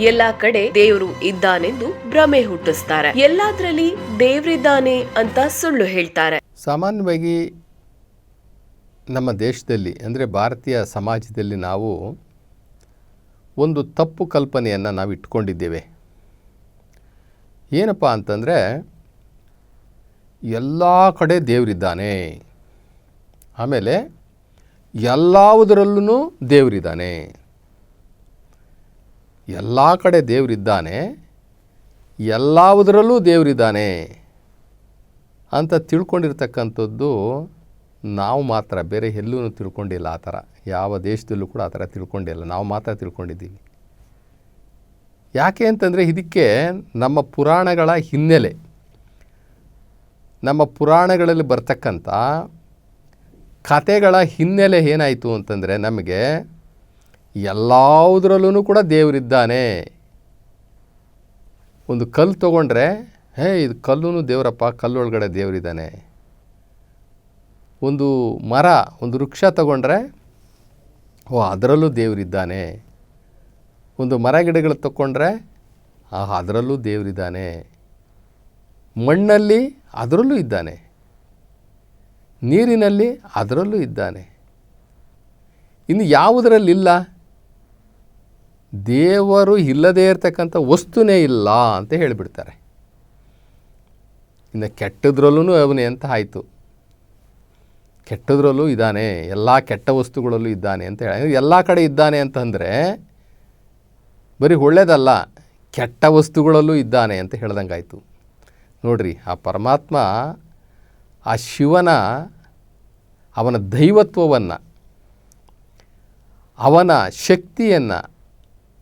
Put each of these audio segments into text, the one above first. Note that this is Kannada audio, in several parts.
ಎಲ್ಲಾ ಕಡೆ ದೇವರು ಇದ್ದಾನೆಂದು ಭ್ರಮೆ ಹುಟ್ಟಿಸ್ತಾರೆ. ಎಲ್ಲಾದ್ರಲ್ಲಿ ದೇವ್ರಿದ್ದಾನೆ ಅಂತ ಸುಳ್ಳು ಹೇಳ್ತಾರೆ. ಸಾಮಾನ್ಯವಾಗಿ ನಮ್ಮ ದೇಶದಲ್ಲಿ ಅಂದರೆ ಭಾರತೀಯ ಸಮಾಜದಲ್ಲಿ ನಾವು ಒಂದು ತಪ್ಪು ಕಲ್ಪನೆಯನ್ನು ನಾವು ಇಟ್ಕೊಂಡಿದ್ದೇವೆ. ಏನಪ್ಪ ಅಂತಂದರೆ ಎಲ್ಲ ಕಡೆ ದೇವರಿದ್ದಾನೆ, ಆಮೇಲೆ ಎಲ್ಲದರಲ್ಲೂ ದೇವರಿದ್ದಾನೆ, ಎಲ್ಲ ಕಡೆ ದೇವರಿದ್ದಾನೆ, ಎಲ್ಲದರಲ್ಲೂ ದೇವರಿದ್ದಾನೆ ಅಂತ ತಿಳ್ಕೊಂಡಿರ್ತಕ್ಕಂಥದ್ದು ನಾವು ಮಾತ್ರ, ಬೇರೆ ಎಲ್ಲೂ ತಿಳ್ಕೊಂಡಿಲ್ಲ. ಆ ಥರ ಯಾವ ದೇಶದಲ್ಲೂ ಕೂಡ ಆ ಥರ ತಿಳ್ಕೊಂಡಿಲ್ಲ, ನಾವು ಮಾತ್ರ ತಿಳ್ಕೊಂಡಿದ್ದೀವಿ. ಯಾಕೆ ಅಂತಂದರೆ ಇದಕ್ಕೆ ನಮ್ಮ ಪುರಾಣಗಳ ಹಿನ್ನೆಲೆ, ನಮ್ಮ ಪುರಾಣಗಳಲ್ಲಿ ಬರ್ತಕ್ಕಂಥ ಕಥೆಗಳ ಹಿನ್ನೆಲೆ ಏನಾಯಿತು ಅಂತಂದರೆ ನಮಗೆ ಎಲ್ಲದರಲ್ಲೂ ಕೂಡ ದೇವರಿದ್ದಾನೆ. ಒಂದು ಕಲ್ಲು ತೊಗೊಂಡ್ರೆ ಇದು ಕಲ್ಲೂ ದೇವರಪ್ಪ, ಕಲ್ಲೊಳಗಡೆ ದೇವರಿದ್ದಾನೆ. ಒಂದು ಮರ, ಒಂದು ವೃಕ್ಷ ತಗೊಂಡ್ರೆ ಅದರಲ್ಲೂ ದೇವರಿದ್ದಾನೆ. ಒಂದು ಮರ ಗಿಡಗಳು ತಗೊಂಡ್ರೆ ಅದರಲ್ಲೂ ದೇವರಿದ್ದಾನೆ. ಮಣ್ಣಲ್ಲಿ ಅದರಲ್ಲೂ ಇದ್ದಾನೆ, ನೀರಿನಲ್ಲಿ ಅದರಲ್ಲೂ ಇದ್ದಾನೆ. ಇನ್ನು ಯಾವುದರಲ್ಲಿಲ್ಲ? ದೇವರು ಇಲ್ಲದೇ ಇರತಕ್ಕಂಥ ವಸ್ತುನೇ ಇಲ್ಲ ಅಂತ ಹೇಳಿಬಿಡ್ತಾರೆ. ಇನ್ನು ಕೆಟ್ಟದ್ರಲ್ಲೂ ಅವನೇ ಅಂತ ಆಯಿತು. ಕೆಟ್ಟದ್ರಲ್ಲೂ ಇದ್ದಾನೆ, ಎಲ್ಲ ಕೆಟ್ಟ ವಸ್ತುಗಳಲ್ಲೂ ಇದ್ದಾನೆ ಅಂತ ಹೇಳಿ ಎಲ್ಲ ಕಡೆ ಇದ್ದಾನೆ ಅಂತಂದರೆ ಬರೀ ಒಳ್ಳೆಯದಲ್ಲ, ಕೆಟ್ಟ ವಸ್ತುಗಳಲ್ಲೂ ಇದ್ದಾನೆ ಅಂತ ಹೇಳ್ದಂಗಾಯಿತು. ನೋಡ್ರಿ, ಆ ಪರಮಾತ್ಮ, ಆ ಶಿವನ, ಅವನ ದೈವತ್ವವನ್ನು, ಅವನ ಶಕ್ತಿಯನ್ನು,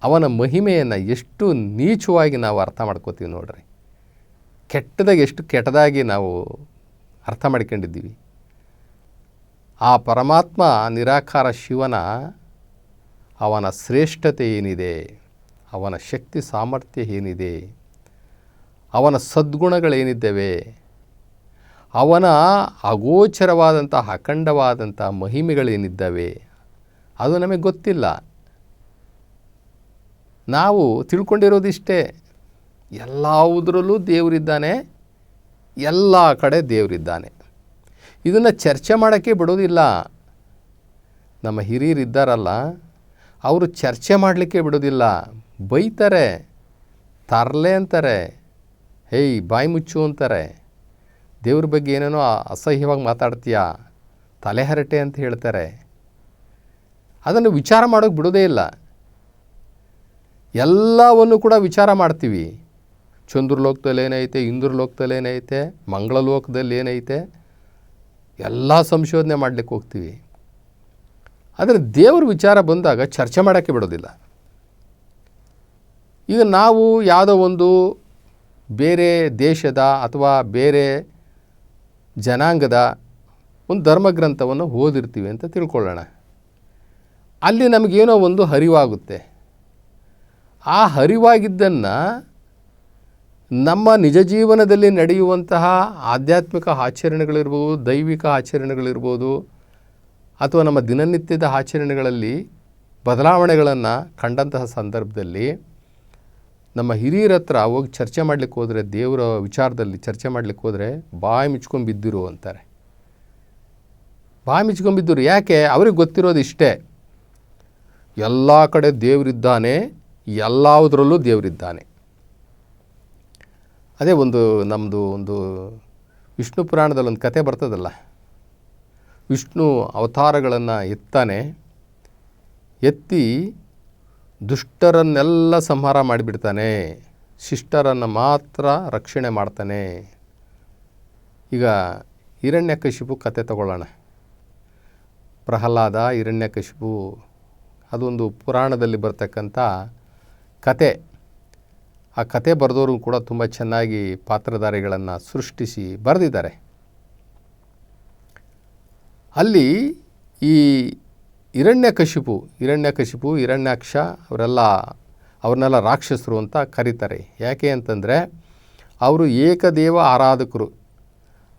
ಅವನ ಮಹಿಮೆಯನ್ನು ಎಷ್ಟು ನೀಚವಾಗಿ ನಾವು ಅರ್ಥ ಮಾಡ್ಕೋತೀವಿ ನೋಡ್ರಿ. ಕೆಟ್ಟದಾಗಿ ಎಷ್ಟು ಕೆಟ್ಟದಾಗಿ ನಾವು ಅರ್ಥ ಮಾಡ್ಕೊಂಡಿದ್ದೀವಿ. ಆ ಪರಮಾತ್ಮ ನಿರಾಕಾರ ಶಿವನ, ಅವನ ಶ್ರೇಷ್ಠತೆ ಏನಿದೆ, ಅವನ ಶಕ್ತಿ ಸಾಮರ್ಥ್ಯ ಏನಿದೆ, ಅವನ ಸದ್ಗುಣಗಳೇನಿದ್ದಾವೆ, ಅವನ ಅಗೋಚರವಾದಂಥ ಅಖಂಡವಾದಂಥ ಮಹಿಮೆಗಳೇನಿದ್ದಾವೆ, ಅದು ನಮಗೆ ಗೊತ್ತಿಲ್ಲ. ನಾವು ತಿಳ್ಕೊಂಡಿರೋದಿಷ್ಟೇ, ಎಲ್ಲದರಲ್ಲೂ ದೇವರಿದ್ದಾನೆ, ಎಲ್ಲ ಕಡೆ ದೇವರಿದ್ದಾನೆ. ಇದನ್ನು ಚರ್ಚೆ ಮಾಡೋಕ್ಕೆ ಬಿಡೋದಿಲ್ಲ. ನಮ್ಮ ಹಿರಿಯರು ಇದ್ದಾರಲ್ಲ, ಅವರು ಚರ್ಚೆ ಮಾಡಲಿಕ್ಕೆ ಬಿಡೋದಿಲ್ಲ. ಬೈತಾರೆ, ತರಲೆ ಅಂತಾರೆ, ಬಾಯಿ ಮುಚ್ಚು ಅಂತಾರೆ. ದೇವ್ರ ಬಗ್ಗೆ ಏನೇನೋ ಅಸಹ್ಯವಾಗಿ ಮಾತಾಡ್ತೀಯ, ತಲೆಹರಟೆ ಅಂತ ಹೇಳ್ತಾರೆ. ಅದನ್ನು ವಿಚಾರ ಮಾಡೋಕ್ಕೆ ಬಿಡೋದೇ ಇಲ್ಲ. ಎಲ್ಲವನ್ನು ಕೂಡ ವಿಚಾರ ಮಾಡ್ತೀವಿ. ಚಂದ್ರಲೋಕದಲ್ಲಿ ಏನೈತೆ, ಇಂದ್ರಲೋಕದಲ್ಲಿ ಏನೈತೆ, ಮಂಗಳಲೋಕದಲ್ಲಿ ಏನೈತೆ, ಎಲ್ಲ ಸಂಶೋಧನೆ ಮಾಡಲಿಕ್ಕೆ ಹೋಗ್ತೀವಿ. ಆದರೆ ದೇವ್ರ ವಿಚಾರ ಬಂದಾಗ ಚರ್ಚೆ ಮಾಡೋಕ್ಕೆ ಬಿಡೋದಿಲ್ಲ. ಈಗ ನಾವು ಯಾವುದೋ ಒಂದು ಬೇರೆ ದೇಶದ ಅಥವಾ ಬೇರೆ ಜನಾಂಗದ ಒಂದು ಧರ್ಮಗ್ರಂಥವನ್ನು ಓದಿರ್ತೀವಿ ಅಂತ ತಿಳ್ಕೊಳ್ಳೋಣ. ಅಲ್ಲಿ ನಮಗೇನೋ ಒಂದು ಅರಿವಾಗುತ್ತೆ. ಆ ಅರಿವಾಗಿದ್ದನ್ನು ನಮ್ಮ ನಿಜ ಜೀವನದಲ್ಲಿ ನಡೆಯುವಂತಹ ಆಧ್ಯಾತ್ಮಿಕ ಆಚರಣೆಗಳಿರ್ಬೋದು, ದೈವಿಕ ಆಚರಣೆಗಳಿರ್ಬೋದು, ಅಥವಾ ನಮ್ಮ ದಿನನಿತ್ಯದ ಆಚರಣೆಗಳಲ್ಲಿ ಬದಲಾವಣೆಗಳನ್ನು ಕಂಡಂತಹ ಸಂದರ್ಭದಲ್ಲಿ ನಮ್ಮ ಹಿರಿಯರ ಹತ್ರ ಹೋಗಿ ಚರ್ಚೆ ಮಾಡಲಿಕ್ಕೆ ಹೋದರೆ, ದೇವರ ವಿಚಾರದಲ್ಲಿ ಚರ್ಚೆ ಮಾಡಲಿಕ್ಕೆ ಹೋದರೆ ಬಾಯಿ ಮುಚ್ಕೊಂಡ್ಬಿದ್ದಿರು ಅಂತಾರೆ. ಬಾಯಿ ಮುಚ್ಕೊಂಡ್ಬಿದ್ದರು. ಯಾಕೆ? ಅವ್ರಿಗೆ ಗೊತ್ತಿರೋದು ಇಷ್ಟೇ, ಎಲ್ಲ ಕಡೆ ದೇವರಿದ್ದಾನೆ, ಎಲ್ಲದರಲ್ಲೂ ದೇವರಿದ್ದಾನೆ. ಅದೇ ನಮ್ಮದು ಒಂದು ವಿಷ್ಣು ಪುರಾಣದಲ್ಲಿ ಒಂದು ಕತೆ ಬರ್ತದಲ್ಲ, ವಿಷ್ಣು ಅವತಾರಗಳನ್ನು ಎತ್ತಾನೆ, ಎತ್ತಿ ದುಷ್ಟರನ್ನೆಲ್ಲ ಸಂಹಾರ ಮಾಡಿಬಿಡ್ತಾನೆ, ಶಿಷ್ಟರನ್ನು ಮಾತ್ರ ರಕ್ಷಣೆ ಮಾಡ್ತಾನೆ. ಈಗ ಹಿರಣ್ಯಕಶಿಪು ಕತೆ ತಗೊಳ್ಳೋಣ. ಪ್ರಹ್ಲಾದ, ಹಿರಣ್ಯಕಶಿಪು, ಅದೊಂದು ಪುರಾಣದಲ್ಲಿ ಬರ್ತಕ್ಕಂಥ ಕತೆ. ಆ ಕತೆ ಬರೆದವರು ಕೂಡ ತುಂಬ ಚೆನ್ನಾಗಿ ಪಾತ್ರಧಾರಿಗಳನ್ನು ಸೃಷ್ಟಿಸಿ ಬರೆದಿದ್ದಾರೆ. ಅಲ್ಲಿ ಈ ಹಿರಣ್ಯಕಶಿಪು, ಹಿರಣ್ಯಾಕ್ಷ ಅವ್ರನ್ನೆಲ್ಲ ರಾಕ್ಷಸರು ಅಂತ ಕರೀತಾರೆ. ಯಾಕೆ ಅಂತಂದರೆ ಅವರು ಏಕದೇವ ಆರಾಧಕರು,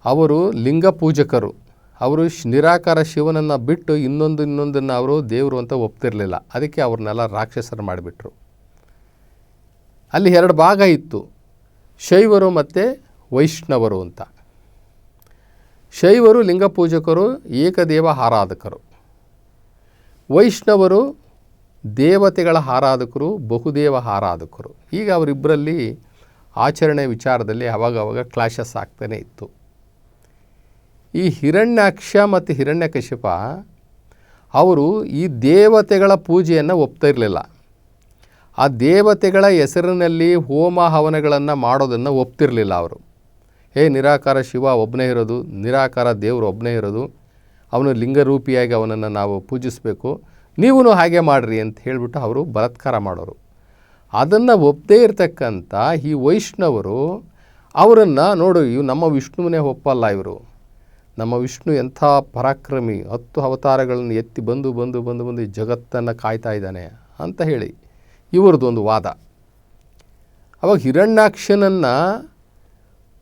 ಅವರು ಲಿಂಗ ಪೂಜಕರು, ಅವರು ನಿರಾಕಾರ ಶಿವನನ್ನು ಬಿಟ್ಟು ಇನ್ನೊಂದನ್ನು ಅವರು ದೇವರು ಅಂತ ಒಪ್ತಿರಲಿಲ್ಲ. ಅದಕ್ಕೆ ಅವ್ರನ್ನೆಲ್ಲ ರಾಕ್ಷಸರು ಮಾಡಿಬಿಟ್ರು. ಅಲ್ಲಿ 2 ಭಾಗ ಇತ್ತು, ಶೈವರು ಮತ್ತು ವೈಷ್ಣವರು ಅಂತ. ಶೈವರು ಲಿಂಗ ಪೂಜಕರು, ಏಕದೇವ ಆರಾಧಕರು. ವೈಷ್ಣವರು ದೇವತೆಗಳ ಆರಾಧಕರು, ಬಹುದೇವ ಆರಾಧಕರು. ಈಗ ಅವರಿಬ್ಬರಲ್ಲಿ ಆಚರಣೆ ವಿಚಾರದಲ್ಲಿ ಅವಾಗವಾಗ ಕ್ಲಾಶಸ್ ಆಗ್ತಾನೆ ಇತ್ತು. ಈ ಹಿರಣ್ಯಾಕ್ಷ ಮತ್ತು ಹಿರಣ್ಯಕಶಿಪ ಅವರು ಈ ದೇವತೆಗಳ ಪೂಜೆಯನ್ನು ಒಪ್ತಾ ಇರಲಿಲ್ಲ. ಆ ದೇವತೆಗಳ ಹೆಸರಿನಲ್ಲಿ ಹೋಮ ಹವನಗಳನ್ನು ಮಾಡೋದನ್ನು ಒಪ್ತಿರಲಿಲ್ಲ ಅವರು. ನಿರಾಕಾರ ಶಿವ ಒಬ್ಬನೇ ಇರೋದು, ನಿರಾಕಾರ ದೇವರು ಒಬ್ಬನೇ ಇರೋದು, ಅವನು ಲಿಂಗರೂಪಿಯಾಗಿ ಅವನನ್ನು ನಾವು ಪೂಜಿಸಬೇಕು, ನೀವೂ ಹಾಗೆ ಮಾಡಿರಿ ಅಂತ ಹೇಳಿಬಿಟ್ಟು ಅವರು ಬಲಾತ್ಕಾರ ಮಾಡೋರು. ಅದನ್ನು ಒಪ್ಪದೇ ಇರತಕ್ಕಂಥ ಈ ವೈಷ್ಣವರು ಅವರನ್ನು ನೋಡು, ಇವು ನಮ್ಮ ವಿಷ್ಣುವನ್ನೇ ಒಪ್ಪಲ್ಲ, ಇವರು ನಮ್ಮ ವಿಷ್ಣು ಎಂಥ ಪರಾಕ್ರಮಿ, 10 ಅವತಾರಗಳನ್ನು ಎತ್ತಿ ಬಂದು ಬಂದು ಬಂದು ಬಂದು ಈ ಜಗತ್ತನ್ನು ಕಾಯ್ತಾ ಇದ್ದಾನೆ ಅಂತ ಹೇಳಿ ಇವ್ರದ್ದೊಂದು ವಾದ. ಅವಾಗ ಹಿರಣ್ಯಾಕ್ಷನನ್ನು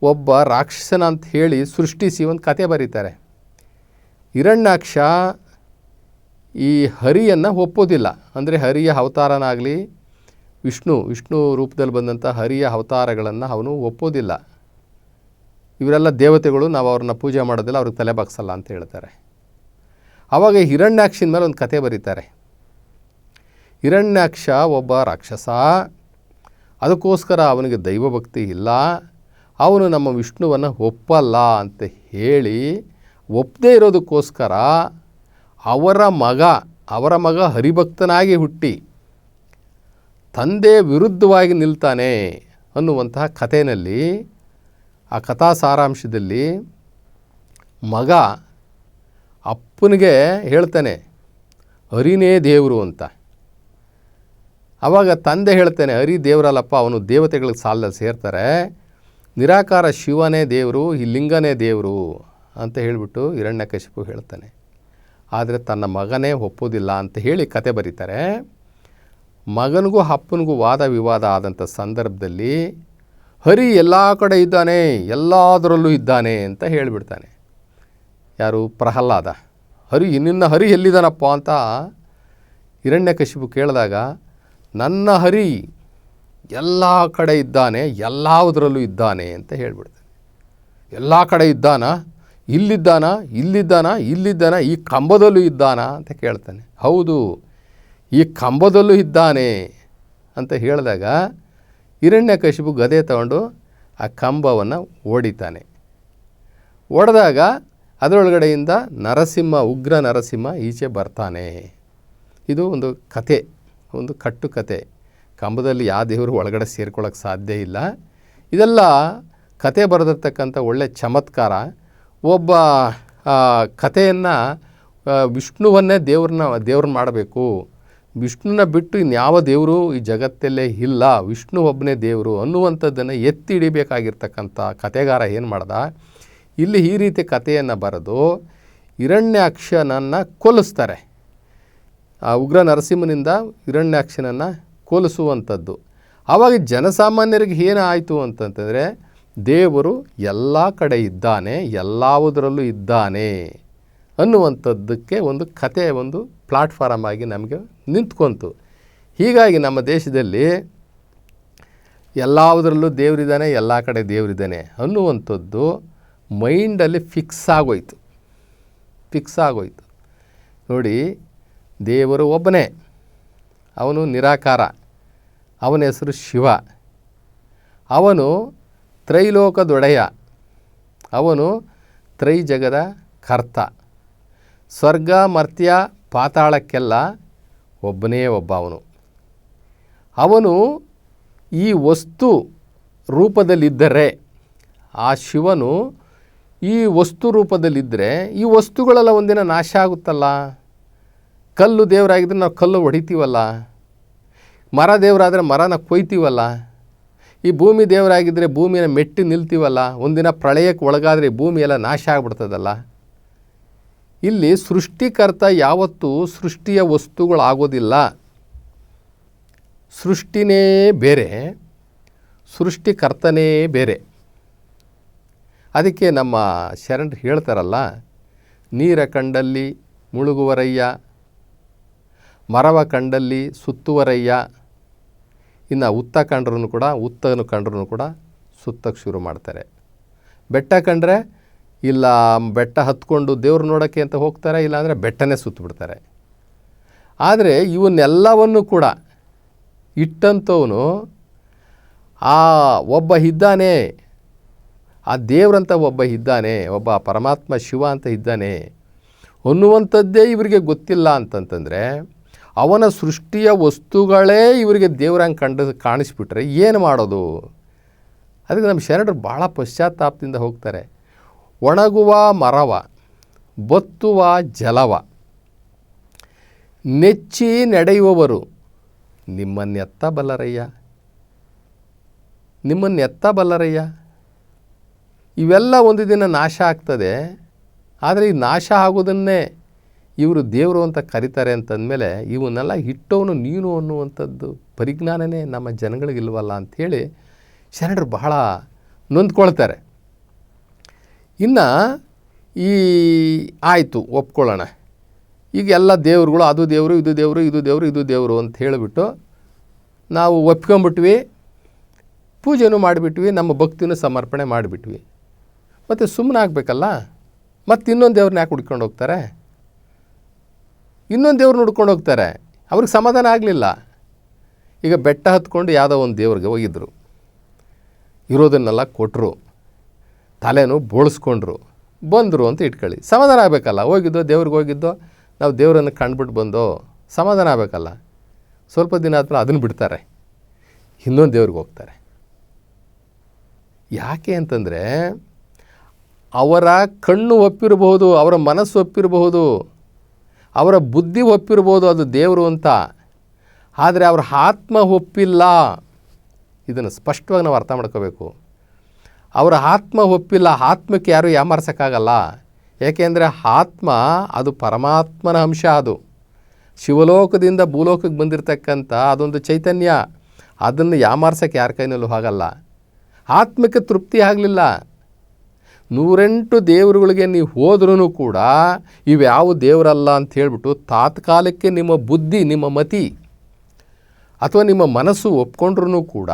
ಒಬ್ಬ ರಾಕ್ಷಸನ ಅಂತ ಹೇಳಿ ಸೃಷ್ಟಿಸಿ ಒಂದು ಕತೆ ಬರೀತಾರೆ. ಹಿರಣ್ಯಾಕ್ಷ ಈ ಹರಿಯನ್ನು ಒಪ್ಪೋದಿಲ್ಲ. ಅಂದರೆ ಹರಿಯ ಅವತಾರನಾಗಲಿ, ವಿಷ್ಣು ರೂಪದಲ್ಲಿ ಬಂದಂಥ ಹರಿಯ ಅವತಾರಗಳನ್ನು ಅವನು ಒಪ್ಪೋದಿಲ್ಲ. ಇವರೆಲ್ಲ ದೇವತೆಗಳು, ನಾವು ಅವ್ರನ್ನ ಪೂಜೆ ಮಾಡೋದಿಲ್ಲ, ಅವ್ರಿಗೆ ತಲೆ ಬಾಗ್ಸಲ್ಲ ಅಂತ ಹೇಳ್ತಾರೆ. ಆವಾಗ ಹಿರಣ್ಯಾಕ್ಷನ ಮೇಲೆ ಒಂದು ಕತೆ ಬರೀತಾರೆ. ಹಿರಣ್ಯಾಕ್ಷ ಒಬ್ಬ ರಾಕ್ಷಸ, ಅದಕ್ಕೋಸ್ಕರ ಅವನಿಗೆ ದೈವಭಕ್ತಿ ಇಲ್ಲ, ಅವನು ನಮ್ಮ ವಿಷ್ಣುವನ್ನು ಒಪ್ಪಲ್ಲ ಅಂತ ಹೇಳಿ ಒಪ್ಪದೇ ಇರೋದಕ್ಕೋಸ್ಕರ ಅವರ ಮಗ ಹರಿಭಕ್ತನಾಗಿ ಹುಟ್ಟಿ ತಂದೆ ವಿರುದ್ಧವಾಗಿ ನಿಲ್ತಾನೆ ಅನ್ನುವಂತಹ ಕಥೆಯಲ್ಲಿ, ಆ ಕಥಾ ಸಾರಾಂಶದಲ್ಲಿ ಮಗ ಅಪ್ಪನಿಗೆ ಹೇಳ್ತಾನೆ ಹರಿನೇ ದೇವರು ಅಂತ. ಆವಾಗ ತಂದೆ ಹೇಳ್ತಾನೆ ಹರಿ ದೇವರಲ್ಲಪ್ಪ, ಅವನು ದೇವತೆಗಳಿಗೆ ಸಾಲದಲ್ಲಿ ಸೇರ್ತಾರೆ, ನಿರಾಕಾರ ಶಿವನೇ ದೇವರು, ಈ ಲಿಂಗನೇ ದೇವರು ಅಂತ ಹೇಳಿಬಿಟ್ಟು ಹಿರಣ್ಯಕಶಿಪು ಹೇಳ್ತಾನೆ. ಆದರೆ ತನ್ನ ಮಗನೇ ಒಪ್ಪೋದಿಲ್ಲ ಅಂತ ಹೇಳಿ ಕತೆ ಬರೀತಾರೆ. ಮಗನಿಗೂ ಅಪ್ಪನಿಗೂ ವಾದ ವಿವಾದ ಆದಂಥ ಸಂದರ್ಭದಲ್ಲಿ ಹರಿ ಎಲ್ಲ ಕಡೆ ಇದ್ದಾನೆ, ಎಲ್ಲದರಲ್ಲೂ ಇದ್ದಾನೆ ಅಂತ ಹೇಳಿಬಿಡ್ತಾನೆ. ಯಾರು? ಪ್ರಹ್ಲಾದ. ನಿನ್ನ ಹರಿ ಎಲ್ಲಿದ್ದಾನಪ್ಪ ಅಂತ ಹಿರಣ್ಯಕಶಿಪು ಕೇಳಿದಾಗ, ನನ್ನ ಹರಿ ಎಲ್ಲ ಕಡೆ ಇದ್ದಾನೆ, ಎಲ್ಲದರಲ್ಲೂ ಇದ್ದಾನೆ ಅಂತ ಹೇಳಿಬಿಡ್ತಾನೆ. ಎಲ್ಲ ಕಡೆ ಇದ್ದಾನಾ? ಇಲ್ಲಿದ್ದಾನ, ಈ ಕಂಬದಲ್ಲೂ ಇದ್ದಾನ ಅಂತ ಕೇಳ್ತಾನೆ. ಹೌದು, ಈ ಕಂಬದಲ್ಲೂ ಇದ್ದಾನೆ ಅಂತ ಹೇಳಿದಾಗ ಹಿರಣ್ಯಕಶಿಪು ಗದೆ ತಗೊಂಡು ಆ ಕಂಬವನ್ನು ಓಡಿತಾನೆ. ಓಡಿದಾಗ ಅದರೊಳಗಡೆಯಿಂದ ಉಗ್ರ ನರಸಿಂಹ ಈಚೆ ಬರ್ತಾನೆ. ಇದು ಒಂದು ಕತೆ, ಒಂದು ಕಟ್ಟು ಕತೆ. ಕಂಬದಲ್ಲಿ ಯಾವ ದೇವರು ಒಳಗಡೆ ಸೇರ್ಕೊಳ್ಳೋಕ್ಕೆ ಸಾಧ್ಯ ಇಲ್ಲ. ಇದೆಲ್ಲ ಕತೆ ಬರೆದಿರ್ತಕ್ಕಂಥ ಒಳ್ಳೆಯ ಚಮತ್ಕಾರ. ಒಬ್ಬ ಕಥೆಯನ್ನು ವಿಷ್ಣುವನ್ನೇ ದೇವ್ರನ್ನ ಮಾಡಬೇಕು, ವಿಷ್ಣುನ ಬಿಟ್ಟು ಇನ್ಯಾವ ದೇವರು ಈ ಜಗತ್ತಲ್ಲೇ ಇಲ್ಲ, ವಿಷ್ಣು ಒಬ್ಬನೇ ದೇವರು ಅನ್ನುವಂಥದ್ದನ್ನು ಎತ್ತಿ ಹಿಡಿಬೇಕಾಗಿರ್ತಕ್ಕಂಥ ಕಥೆಗಾರ ಏನು ಮಾಡ್ದ, ಇಲ್ಲಿ ಈ ರೀತಿ ಕಥೆಯನ್ನು ಬರೆದು ಹಿರಣ್ಯಾಕ್ಷನನ್ನು ಕೊಲ್ಲಿಸ್ತಾರೆ. ಆ ಉಗ್ರ ನರಸಿಂಹನಿಂದ ಹಿರಣ್ಯಾಕ್ಷನನ್ನು ಕೊಲಿಸುವಂಥದ್ದು. ಆವಾಗ ಜನಸಾಮಾನ್ಯರಿಗೆ ಏನಾಯಿತು ಅಂತಂತಂದರೆ, ದೇವರು ಎಲ್ಲ ಕಡೆ ಇದ್ದಾನೆ, ಎಲ್ಲದರಲ್ಲೂ ಇದ್ದಾನೆ ಅನ್ನುವಂಥದ್ದಕ್ಕೆ ಒಂದು ಕತೆ, ಒಂದು ಪ್ಲಾಟ್ಫಾರಮ್ ಆಗಿ ನಮಗೆ ನಿಂತ್ಕೊಂತು. ಹೀಗಾಗಿ ನಮ್ಮ ದೇಶದಲ್ಲಿ ಎಲ್ಲದರಲ್ಲೂ ದೇವರಿದ್ದಾನೆ, ಎಲ್ಲ ಕಡೆ ದೇವರಿದ್ದಾನೆ ಅನ್ನುವಂಥದ್ದು ಮೈಂಡಲ್ಲಿ ಫಿಕ್ಸ್ ಆಗೋಯ್ತು. ನೋಡಿ, ದೇವರು ಒಬ್ಬನೇ, ಅವನು ನಿರಾಕಾರ, ಅವನ ಹೆಸರು ಶಿವ, ಅವನು ತ್ರೈಲೋಕದೊಡೆಯ, ಅವನು ತ್ರೈಜಗದ ಕರ್ತ, ಸ್ವರ್ಗ ಮರ್ತ್ಯ ಪಾತಾಳಕ್ಕೆಲ್ಲ ಒಬ್ಬನೇ ಒಬ್ಬ ಅವನು ಈ ವಸ್ತು ರೂಪದಲ್ಲಿದ್ದರೆ, ಆ ಶಿವನು ಈ ವಸ್ತು ರೂಪದಲ್ಲಿದ್ದರೆ ಈ ವಸ್ತುಗಳೆಲ್ಲ ಒಂದಿನ ನಾಶ ಆಗುತ್ತಲ್ಲ. ಕಲ್ಲು ದೇವರಾಗಿದ್ದರೆ ನಾವು ಕಲ್ಲು ಹೊಡಿತೀವಲ್ಲ, ಮರ ದೇವರಾದರೆ ಮರನ ಕೊಯ್ತೀವಲ್ಲ, ಈ ಭೂಮಿ ದೇವರಾಗಿದ್ದರೆ ಭೂಮಿನ ಮೆಟ್ಟಿ ನಿಲ್ತೀವಲ್ಲ, ಒಂದಿನ ಪ್ರಳಯಕ್ಕೆ ಒಳಗಾದರೆ ಭೂಮಿ ಎಲ್ಲ ನಾಶ ಆಗ್ಬಿಡ್ತದಲ್ಲ. ಇಲ್ಲಿ ಸೃಷ್ಟಿಕರ್ತ ಯಾವತ್ತೂ ಸೃಷ್ಟಿಯ ವಸ್ತುಗಳಾಗೋದಿಲ್ಲ. ಸೃಷ್ಟಿನೇ ಬೇರೆ, ಸೃಷ್ಟಿಕರ್ತನೇ ಬೇರೆ. ಅದಕ್ಕೆ ನಮ್ಮ ಶರಣರು ಹೇಳ್ತಾರಲ್ಲ, ನೀರ ಕಂಡಲ್ಲಿ ಮುಳುಗುವರಯ್ಯ, ಮರವ ಕಂಡಲ್ಲಿ ಸುತ್ತುವರಯ್ಯ, ಇನ್ನು ಉತ್ತನು ಕಂಡ್ರೂ ಕೂಡ ಸುತ್ತಕ್ಕೆ ಶುರು ಮಾಡ್ತಾರೆ. ಬೆಟ್ಟ ಕಂಡ್ರೆ ಇಲ್ಲ ಬೆಟ್ಟ ಹತ್ಕೊಂಡು ದೇವ್ರು ನೋಡೋಕ್ಕೆ ಅಂತ ಹೋಗ್ತಾರೆ, ಇಲ್ಲಾಂದರೆ ಬೆಟ್ಟನೇ ಸುತ್ತಬಿಡ್ತಾರೆ. ಆದರೆ ಇವನ್ನೆಲ್ಲವನ್ನು ಕೂಡ ಇಟ್ಟಂಥವನು ಆ ಒಬ್ಬ ಇದ್ದಾನೆ, ಆ ದೇವ್ರಂತ ಒಬ್ಬ ಇದ್ದಾನೆ, ಒಬ್ಬ ಪರಮಾತ್ಮ ಶಿವ ಅಂತ ಇದ್ದಾನೆ ಅನ್ನುವಂಥದ್ದೇ ಇವರಿಗೆ ಗೊತ್ತಿಲ್ಲ ಅಂತಂತಂದರೆ, ಅವನ ಸೃಷ್ಟಿಯ ವಸ್ತುಗಳೇ ಇವರಿಗೆ ದೇವ್ರಂಗೆ ಕಾಣಿಸ್ಬಿಟ್ರೆ ಏನು ಮಾಡೋದು? ಅದಕ್ಕೆ ನಮ್ಮ ಶರಣರು ಭಾಳ ಪಶ್ಚಾತ್ತಾಪದಿಂದ ಹೋಗ್ತಾರೆ. ಒಣಗುವ ಮರವ, ಬತ್ತುವ ಜಲವ ನೆಚ್ಚಿ ನಡೆಯುವವರು ನಿಮ್ಮನ್ನೆತ್ತಬಲ್ಲರಯ್ಯ. ಇವೆಲ್ಲ ಒಂದು ದಿನ ನಾಶ ಆಗ್ತದೆ. ಆದರೆ ಈ ನಾಶ ಆಗೋದನ್ನೇ ಇವರು ದೇವರು ಅಂತ ಕರೀತಾರೆ ಅಂತಂದಮೇಲೆ ಇವನ್ನೆಲ್ಲ ಇಟ್ಟವನು ನೀನು ಅನ್ನುವಂಥದ್ದು ಪರಿಜ್ಞಾನನೇ ನಮ್ಮ ಜನಗಳಿಗಿಲ್ವಲ್ಲ ಅಂಥೇಳಿ ಶರಣರು ಬಹಳ ನೊಂದ್ಕೊಳ್ತಾರೆ. ಇನ್ನು ಈ ಆಯಿತು ಒಪ್ಕೊಳ್ಳೋಣ, ಈಗ ಎಲ್ಲ ದೇವ್ರುಗಳು ಅದು ದೇವರು ಇದು ದೇವರು ಇದು ದೇವರು ಇದು ದೇವರು ಅಂತ ಹೇಳಿಬಿಟ್ಟು ನಾವು ಒಪ್ಕೊಂಬಿಟ್ವಿ, ಪೂಜೆನೂ ಮಾಡಿಬಿಟ್ವಿ, ನಮ್ಮ ಭಕ್ತಿನೂ ಸಮರ್ಪಣೆ ಮಾಡಿಬಿಟ್ವಿ. ಮತ್ತು ಸುಮ್ಮನೆ ಆಗಬೇಕಲ್ಲ, ಮತ್ತು ಇನ್ನೊಂದು ದೇವ್ರನ್ನ ಯಾಕೆ ಹುಡ್ಕೊಂಡು ಹೋಗ್ತಾರೆ? ಇನ್ನೊಂದು ದೇವ್ರನ್ನ ಹುಡ್ಕೊಂಡು ಹೋಗ್ತಾರೆ, ಅವ್ರಿಗೆ ಸಮಾಧಾನ ಆಗಲಿಲ್ಲ. ಈಗ ಬೆಟ್ಟ ಹತ್ಕೊಂಡು ಯಾವುದೋ ಒಂದು ದೇವ್ರಿಗೆ ಹೋಗಿದ್ದರು, ಇರೋದನ್ನೆಲ್ಲ ಕೊಟ್ಟರು, ತಲೆನೂ ಬೋಳಿಸ್ಕೊಂಡ್ರು, ಬಂದರು ಅಂತ ಇಟ್ಕೊಳ್ಳಿ. ಸಮಾಧಾನ ಆಗಬೇಕಲ್ಲ, ದೇವ್ರಿಗೆ ಹೋಗಿದ್ದೋ ನಾವು ದೇವರನ್ನು ಕಂಡುಬಿಟ್ಟು ಬಂದೋ ಸಮಾಧಾನ ಆಗಬೇಕಲ್ಲ. ಸ್ವಲ್ಪ ದಿನ ಆದಮೇಲೆ ಅದನ್ನು ಬಿಡ್ತಾರೆ, ಇನ್ನೊಂದು ದೇವ್ರಿಗೆ ಹೋಗ್ತಾರೆ. ಯಾಕೆ ಅಂತಂದರೆ ಅವರ ಕಣ್ಣು ಒಪ್ಪಿರಬಹುದು, ಅವರ ಮನಸ್ಸು ಒಪ್ಪಿರಬಹುದು, ಅವರ ಬುದ್ಧಿ ಒಪ್ಪಿರ್ಬೋದು ಅದು ದೇವರು ಅಂತ, ಆದರೆ ಅವ್ರ ಆತ್ಮ ಒಪ್ಪಿಲ್ಲ. ಇದನ್ನು ಸ್ಪಷ್ಟವಾಗಿ ನಾವು ಅರ್ಥ ಮಾಡ್ಕೋಬೇಕು. ಅವರ ಆತ್ಮ ಒಪ್ಪಿಲ್ಲ. ಆತ್ಮಕ್ಕೆ ಯಾರೂ ಯಾಮಾರ್ಸೋಕ್ಕಾಗಲ್ಲ. ಏಕೆಂದರೆ ಆತ್ಮ ಅದು ಪರಮಾತ್ಮನ ಅಂಶ, ಅದು ಶಿವಲೋಕದಿಂದ ಭೂಲೋಕಕ್ಕೆ ಬಂದಿರತಕ್ಕಂಥ ಅದೊಂದು ಚೈತನ್ಯ. ಅದನ್ನು ಯಾಮಾರ್ಸೋಕ್ಕೆ ಯಾರ ಕೈನಲ್ಲೂ ಆಗಲ್ಲ. ಆತ್ಮಕ್ಕೆ ತೃಪ್ತಿ ಆಗಲಿಲ್ಲ. 108 ದೇವರುಗಳಿಗೆ ನೀವು ಹೋದ್ರೂ ಕೂಡ ಇವ್ಯಾವ ದೇವರಲ್ಲ ಅಂತ ಹೇಳಿಬಿಟ್ಟು ತಾತ್ಕಾಲಕ್ಕೆ ನಿಮ್ಮ ಬುದ್ಧಿ, ನಿಮ್ಮ ಮತಿ ಅಥವಾ ನಿಮ್ಮ ಮನಸ್ಸು ಒಪ್ಕೊಂಡ್ರೂ ಕೂಡ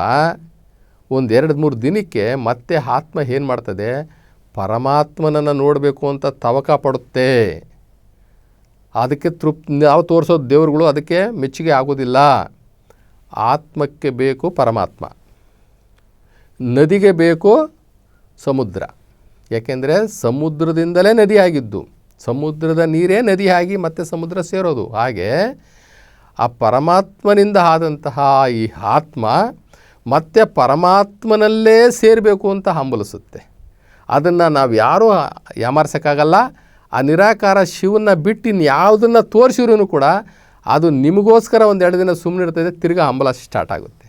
1-2-3 ದಿನಕ್ಕೆ ಮತ್ತೆ ಆತ್ಮ ಏನು ಮಾಡ್ತದೆ, ಪರಮಾತ್ಮನನ್ನು ನೋಡಬೇಕು ಅಂತ ತವಕ ಪಡುತ್ತೆ. ಅದಕ್ಕೆ ನಾವು ತೋರಿಸೋದು ದೇವರುಗಳು ಅದಕ್ಕೆ ಮೆಚ್ಚುಗೆ ಆಗೋದಿಲ್ಲ. ಆತ್ಮಕ್ಕೆ ಬೇಕು ಪರಮಾತ್ಮ, ನದಿಗೆ ಬೇಕು ಸಮುದ್ರ. ಯಾಕೆಂದರೆ ಸಮುದ್ರದಿಂದಲೇ ನದಿ ಆಗಿದ್ದು, ಸಮುದ್ರದ ನೀರೇ ನದಿ ಆಗಿ ಮತ್ತೆ ಸಮುದ್ರ ಸೇರೋದು. ಹಾಗೆ ಆ ಪರಮಾತ್ಮನಿಂದ ಆದಂತಹ ಈ ಆತ್ಮ ಮತ್ತೆ ಪರಮಾತ್ಮನಲ್ಲೇ ಸೇರಬೇಕು ಅಂತ ಹಂಬಲಿಸುತ್ತೆ. ಅದನ್ನು ನಾವು ಯಾರೂ ಯಾಮಾರ್ಸೋಕ್ಕಾಗಲ್ಲ. ಆ ನಿರಾಕಾರ ಶಿವನ್ನ ಬಿಟ್ಟು ಇನ್ಯಾವುದನ್ನು ತೋರಿಸಿರೂ ಕೂಡ ಅದು ನಿಮಗೋಸ್ಕರ 1-2 ದಿನ ಸುಮ್ಮನೆ ಇರ್ತದೆ, ತಿರ್ಗಾ ಹಂಬಲ ಸ್ಟಾರ್ಟ್ ಆಗುತ್ತೆ.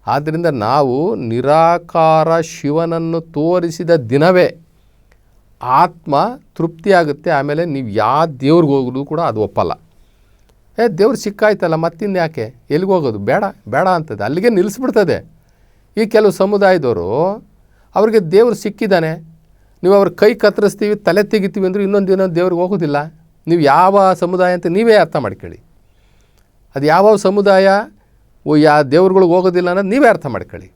ಆದ್ದರಿಂದ ನಾವು ನಿರಾಕಾರ ಶಿವನನ್ನು ತೋರಿಸಿದ ದಿನವೇ ಆತ್ಮ ತೃಪ್ತಿಯಾಗುತ್ತೆ. ಆಮೇಲೆ ನೀವು ಯಾವ ದೇವ್ರಿಗೆ ಹೋಗೋದು ಕೂಡ ಅದು ಒಪ್ಪಲ್ಲ. ದೇವ್ರು ಸಿಕ್ಕಾಯ್ತಲ್ಲ ಮತ್ತಿನ್ಯಾಕೆ, ಎಲ್ಲಿಗೆ ಹೋಗೋದು, ಬೇಡ ಅಂತದೆ, ಅಲ್ಲಿಗೆ ನಿಲ್ಲಿಸ್ಬಿಡ್ತದೆ. ಈ ಕೆಲವು ಸಮುದಾಯದವರು ಅವ್ರಿಗೆ ದೇವ್ರು ಸಿಕ್ಕಿದ್ದಾನೆ, ನೀವು ಅವ್ರ ಕೈ ಕತ್ತರಿಸ್ತೀವಿ, ತಲೆ ತೆಗಿತೀವಿ ಅಂದರೆ ಇನ್ನೊಂದು ದೇವ್ರಿಗೆ ಹೋಗೋದಿಲ್ಲ. ನೀವು ಯಾವ ಸಮುದಾಯ ಅಂತ ನೀವೇ ಅರ್ಥ ಮಾಡ್ಕೊಳ್ಳಿ. ಅದು ಯಾವ ಸಮುದಾಯ ದೇವ್ರುಗಳಿಗೆ ಹೋಗೋದಿಲ್ಲ ಅನ್ನೋದು ನೀವೇ ಅರ್ಥ ಮಾಡ್ಕೊಳ್ಳಿ.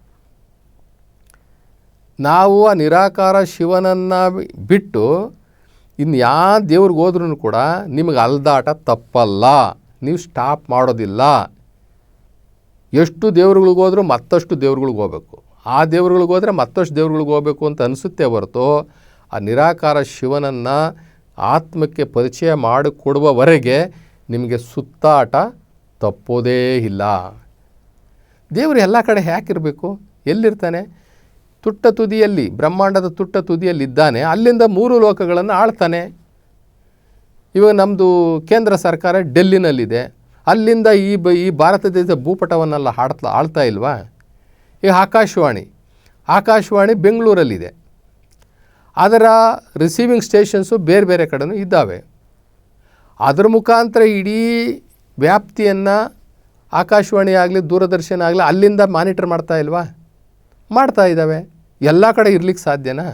ನಾವು ಆ ನಿರಾಕಾರ ಶಿವನನ್ನು ಬಿಟ್ಟು ಇನ್ನು ಯಾವ ದೇವ್ರಿಗೆ ಹೋದ್ರೂ ಕೂಡ ನಿಮಗೆ ಅಲ್ದಾಟ ತಪ್ಪಲ್ಲ, ನೀವು ಸ್ಟಾಪ್ ಮಾಡೋದಿಲ್ಲ. ಎಷ್ಟು ದೇವ್ರುಗಳಿಗೆ ಹೋದ್ರೂ ಮತ್ತಷ್ಟು ದೇವ್ರುಗಳಿಗೆ ಹೋಗಬೇಕು, ಆ ದೇವ್ರುಗಳಿಗೆ ಹೋದರೆ ಮತ್ತಷ್ಟು ದೇವ್ರುಗಳಿಗೆ ಹೋಗಬೇಕು ಅಂತ ಅನಿಸುತ್ತೆ ಹೊರತು ಆ ನಿರಾಕಾರ ಶಿವನನ್ನು ಆತ್ಮಕ್ಕೆ ಪರಿಚಯ ಮಾಡಿಕೊಡುವವರೆಗೆ ನಿಮಗೆ ಸುತ್ತಾಟ ತಪ್ಪೋದೇ ಇಲ್ಲ. ದೇವರು ಎಲ್ಲ ಕಡೆ ಯಾಕಿರಬೇಕು, ಎಲ್ಲಿರ್ತಾನೆ? ತುಟ್ಟ ತುದಿಯಲ್ಲಿ, ಬ್ರಹ್ಮಾಂಡದ ತುಟ್ಟ ತುದಿಯಲ್ಲಿದ್ದಾನೆ. ಅಲ್ಲಿಂದ 3 ಲೋಕಗಳನ್ನು ಆಳ್ತಾನೆ. ಇವಾಗ ನಮ್ಮದು ಕೇಂದ್ರ ಸರ್ಕಾರ ಡೆಲ್ಲಿನಲ್ಲಿದೆ, ಅಲ್ಲಿಂದ ಈ ಭಾರತ ದೇಶದ ಭೂಪಟವನ್ನೆಲ್ಲ ಆಳ್ತಾ ಇಲ್ವಾ? ಈ ಆಕಾಶವಾಣಿ ಬೆಂಗಳೂರಲ್ಲಿದೆ, ಅದರ ರಿಸೀವಿಂಗ್ ಸ್ಟೇಷನ್ಸು ಬೇರೆ ಬೇರೆ ಕಡೆನೂ ಇದ್ದಾವೆ. ಅದರ ಮುಖಾಂತರ ಇಡೀ ವ್ಯಾಪ್ತಿಯನ್ನು ಆಕಾಶವಾಣಿ ಆಗಲಿ ದೂರದರ್ಶನ ಆಗಲಿ ಅಲ್ಲಿಂದ ಮಾನಿಟರ್ ಮಾಡ್ತಾ ಇಲ್ವಾ? ಮಾಡ್ತಾ ಇದ್ದಾವೆ. ಎಲ್ಲ ಕಡೆ ಇರ್ಲಿಕ್ಕೆ ಸಾಧ್ಯನಾ?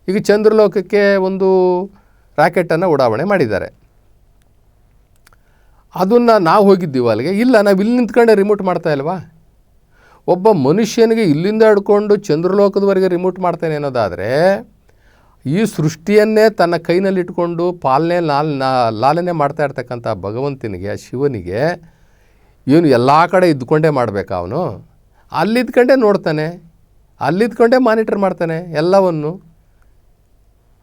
ಈಗ ಚಂದ್ರಲೋಕಕ್ಕೆ ಒಂದು ರಾಕೆಟನ್ನು ಉಡಾವಣೆ ಮಾಡಿದ್ದಾರೆ. ಅದನ್ನು ನಾವು ಹೋಗಿದ್ದೀವಿ ಅಲ್ಲಿಗೆ? ಇಲ್ಲ, ನಾವು ಇಲ್ಲಿ ನಿಂತ್ಕೊಂಡೆ ರಿಮೋಟ್ ಮಾಡ್ತಾ ಇಲ್ವಾ? ಒಬ್ಬ ಮನುಷ್ಯನಿಗೆ ಇಲ್ಲಿಂದ ಹಿಡ್ಕೊಂಡು ಚಂದ್ರಲೋಕದವರೆಗೆ ರಿಮೋಟ್ ಮಾಡ್ತಾನೆ ಅನ್ನೋದಾದರೆ, ಈ ಸೃಷ್ಟಿಯನ್ನೇ ತನ್ನ ಕೈನಲ್ಲಿಟ್ಕೊಂಡು ಲಾಲನೆ ಮಾಡ್ತಾ ಇರ್ತಕ್ಕಂಥ ಭಗವಂತನಿಗೆ, ಶಿವನಿಗೆ ಇವನು ಎಲ್ಲ ಕಡೆ ಇದ್ದುಕೊಂಡೇ ಮಾಡಬೇಕಾ? ಅವನು ಅಲ್ಲಿದ್ಕೊಂಡೇ ನೋಡ್ತಾನೆ, ಅಲ್ಲಿದ್ಕೊಂಡೇ ಮಾನಿಟರ್ ಮಾಡ್ತಾನೆ ಎಲ್ಲವನ್ನು.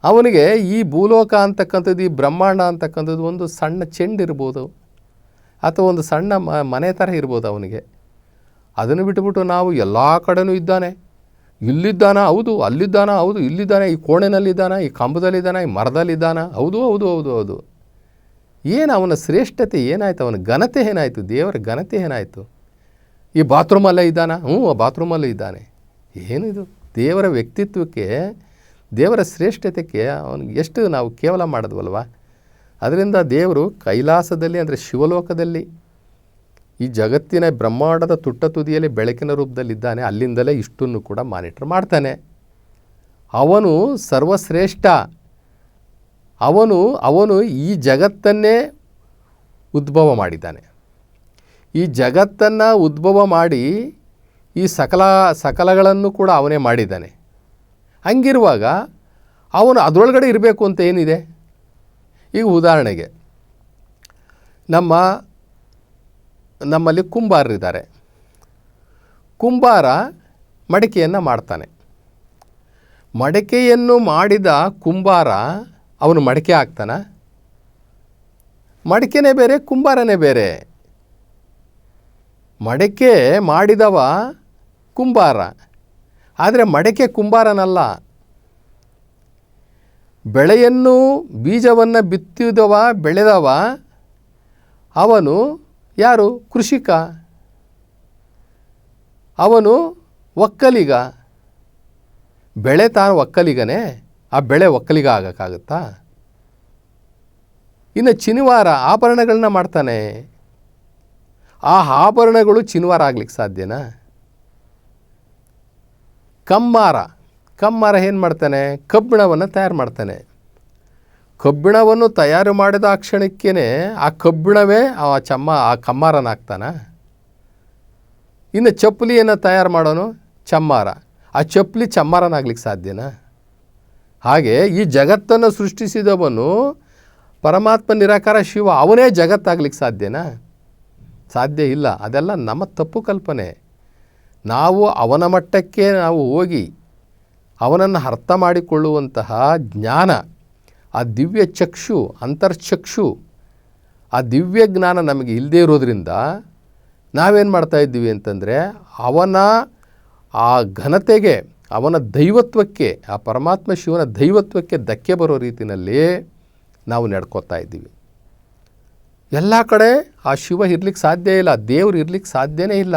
ಅವನಿಗೆ ಈ ಭೂಲೋಕ ಅಂತಕ್ಕಂಥದ್ದು, ಈ ಬ್ರಹ್ಮಾಂಡ ಅಂತಕ್ಕಂಥದ್ದು ಒಂದು ಸಣ್ಣ ಚೆಂಡಿರ್ಬೋದು, ಅಥವಾ ಒಂದು ಸಣ್ಣ ಮನೆ ಥರ ಇರ್ಬೋದು ಅವನಿಗೆ. ಅದನ್ನು ಬಿಟ್ಟುಬಿಟ್ಟು ನಾವು ಎಲ್ಲ ಕಡೆನೂ ಇದ್ದಾನೆ, ಇಲ್ಲಿದ್ದಾನ ಹೌದು, ಅಲ್ಲಿದ್ದಾನ ಹೌದು, ಇಲ್ಲಿದ್ದಾನೆ, ಈ ಕೋಣೆನಲ್ಲಿದ್ದಾನ, ಈ ಕಂಬದಲ್ಲಿದ್ದಾನ, ಈ ಮರದಲ್ಲಿದ್ದಾನ, ಹೌದು ಹೌದು ಹೌದು ಹೌದು. ಏನು ಅವನ ಶ್ರೇಷ್ಠತೆ ಏನಾಯಿತು? ಅವನ ಘನತೆ ಏನಾಯಿತು? ದೇವರ ಘನತೆ ಏನಾಯಿತು? ಈ ಬಾತ್ರೂಮಲ್ಲೇ ಇದ್ದಾನ? ಆ ಬಾತ್ರೂಮಲ್ಲೇ ಇದ್ದಾನೆ. ಏನಿದು? ದೇವರ ವ್ಯಕ್ತಿತ್ವಕ್ಕೆ, ದೇವರ ಶ್ರೇಷ್ಠತೆಗೆ ಅವನಿಗೆ ಎಷ್ಟು ನಾವು ಕೇವಲ ಮಾಡಿದ್ವಲ್ವ. ಅದರಿಂದ ದೇವರು ಕೈಲಾಸದಲ್ಲಿ ಅಂದರೆ ಶಿವಲೋಕದಲ್ಲಿ ಈ ಜಗತ್ತಿನ ಬ್ರಹ್ಮಾಂಡದ ತುಟ್ಟ ತುದಿಯಲ್ಲಿ ಬೆಳಕಿನ ರೂಪದಲ್ಲಿದ್ದಾನೆ. ಅಲ್ಲಿಂದಲೇ ಇಷ್ಟನ್ನು ಕೂಡ ಮಾನಿಟರ್ ಮಾಡ್ತಾನೆ. ಅವನು ಸರ್ವಶ್ರೇಷ್ಠ. ಅವನು ಈ ಜಗತ್ತನ್ನೇ ಉದ್ಭವ ಮಾಡಿದ್ದಾನೆ. ಈ ಜಗತ್ತನ್ನು ಉದ್ಭವ ಮಾಡಿ ಈ ಸಕಲಗಳನ್ನು ಕೂಡ ಅವನೇ ಮಾಡಿದ್ದಾನೆ. ಹಂಗಿರುವಾಗ ಅವನು ಅದರೊಳಗಡೆ ಇರಬೇಕು ಅಂತ ಏನಿದೆ? ಈಗ ಉದಾಹರಣೆಗೆ ನಮ್ಮಲ್ಲಿ ಕುಂಬಾರರಿದ್ದಾರೆ. ಕುಂಬಾರ ಮಡಿಕೆಯನ್ನು ಮಾಡ್ತಾನೆ. ಮಡಿಕೆಯನ್ನು ಮಾಡಿದ ಕುಂಬಾರ ಅವನು ಮಡಿಕೆ ಹಾಕ್ತಾನ? ಮಡಿಕೆನೇ ಬೇರೆ, ಕುಂಬಾರನೇ ಬೇರೆ. ಮಡಿಕೆ ಮಾಡಿದವ ಕುಂಬಾರ, ಆದರೆ ಮಡಿಕೆ ಕುಂಬಾರನಲ್ಲ. ಬೆಳೆಯನ್ನು, ಬೀಜವನ್ನು ಬಿತ್ತಿದವ, ಬೆಳೆದವ ಅವನು ಯಾರು? ಕೃಷಿಕ. ಅವನು ಒಕ್ಕಲಿಗ. ಬೆಳೆ ತಾನು ಒಕ್ಕಲಿಗನೇ, ಆ ಬೆಳೆ ಒಕ್ಕಲಿಗ ಆಗೋಕ್ಕಾಗುತ್ತಾ? ಇನ್ನು ಚಿನಿವಾರ ಆಭರಣಗಳನ್ನ ಮಾಡ್ತಾನೆ. ಆ ಆಭರಣಗಳು ಚಿನಿವಾರ ಆಗ್ಲಿಕ್ಕೆ ಸಾಧ್ಯನಾ? ಕಮ್ಮಾರ ಏನು ಮಾಡ್ತಾನೆ? ಕಬ್ಬಿಣವನ್ನು ತಯಾರು ಮಾಡ್ತಾನೆ. ಕಬ್ಬಿಣವನ್ನು ತಯಾರು ಮಾಡಿದ ಆ ಕ್ಷಣಕ್ಕೇ ಆ ಕಬ್ಬಿಣವೇ ಆ ಕಮ್ಮಾರನಾಗ್ತಾನ. ಇನ್ನು ಚಪ್ಪಲಿಯನ್ನು ತಯಾರು ಮಾಡೋನು ಚಮ್ಮಾರ. ಆ ಚಪ್ಪಲಿ ಚಮ್ಮಾರನಾಗ್ಲಿಕ್ಕೆ ಸಾಧ್ಯನಾ? ಹಾಗೆ ಈ ಜಗತ್ತನ್ನು ಸೃಷ್ಟಿಸಿದವನು ಪರಮಾತ್ಮ ನಿರಾಕಾರ ಶಿವ, ಅವನೇ ಜಗತ್ತಾಗ್ಲಿಕ್ಕೆ ಸಾಧ್ಯನಾ? ಸಾಧ್ಯ ಇಲ್ಲ. ಅದೆಲ್ಲ ನಮ್ಮ ತಪ್ಪು ಕಲ್ಪನೆ. ನಾವು ಅವನ ಮಟ್ಟಕ್ಕೆ ನಾವು ಹೋಗಿ ಅವನನ್ನು ಅರ್ಥ ಮಾಡಿಕೊಳ್ಳುವಂತಹ ಜ್ಞಾನ, ಆ ದಿವ್ಯ ಚಕ್ಷು, ಅಂತರ್ಚಕ್ಷು, ಆ ದಿವ್ಯ ಜ್ಞಾನ ನಮಗೆ ಇಲ್ಲದೇ ಇರೋದ್ರಿಂದ ನಾವೇನು ಮಾಡ್ತಾಯಿದ್ದೀವಿ ಅಂತಂದರೆ, ಅವನ ಆ ಘನತೆಗೆ, ಅವನ ದೈವತ್ವಕ್ಕೆ, ಆ ಪರಮಾತ್ಮ ಶಿವನ ದೈವತ್ವಕ್ಕೆ ಧಕ್ಕೆ ಬರೋ ರೀತಿಯಲ್ಲಿ ನಾವು ನಡ್ಕೋತಾ ಇದ್ದೀವಿ. ಎಲ್ಲ ಕಡೆ ಆ ಶಿವ ಇರ್ಲಿಕ್ಕೆ ಸಾಧ್ಯ ಇಲ್ಲ, ದೇವರು ಇರ್ಲಿಕ್ಕೆ ಸಾಧ್ಯನೇ ಇಲ್ಲ.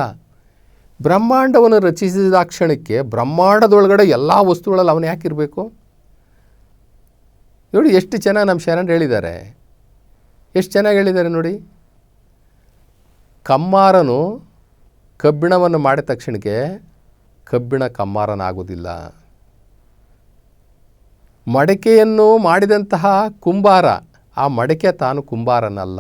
ಬ್ರಹ್ಮಾಂಡವನ್ನು ರಚಿಸಿದ ಕ್ಷಣಕ್ಕೆ ಬ್ರಹ್ಮಾಂಡದೊಳಗಡೆ ಎಲ್ಲ ವಸ್ತುಗಳಲ್ಲಿ ಅವನು ಯಾಕಿರಬೇಕು? ನೋಡಿ ಎಷ್ಟು ಚೆನ್ನಾಗಿ ನಮ್ಮ ಶರಣರು ಹೇಳಿದ್ದಾರೆ, ಎಷ್ಟು ಚೆನ್ನಾಗಿ ಹೇಳಿದ್ದಾರೆ ನೋಡಿ. ಕಮ್ಮಾರನು ಕಬ್ಬಿಣವನ್ನು ಮಾಡಿದ ತಕ್ಷಣಕ್ಕೆ ಕಬ್ಬಿಣ ಕಮ್ಮಾರನಾಗುವುದಿಲ್ಲ. ಮಡಿಕೆಯನ್ನು ಮಾಡಿದಂತಹ ಕುಂಬಾರ, ಆ ಮಡಿಕೆ ತಾನು ಕುಂಬಾರನಲ್ಲ.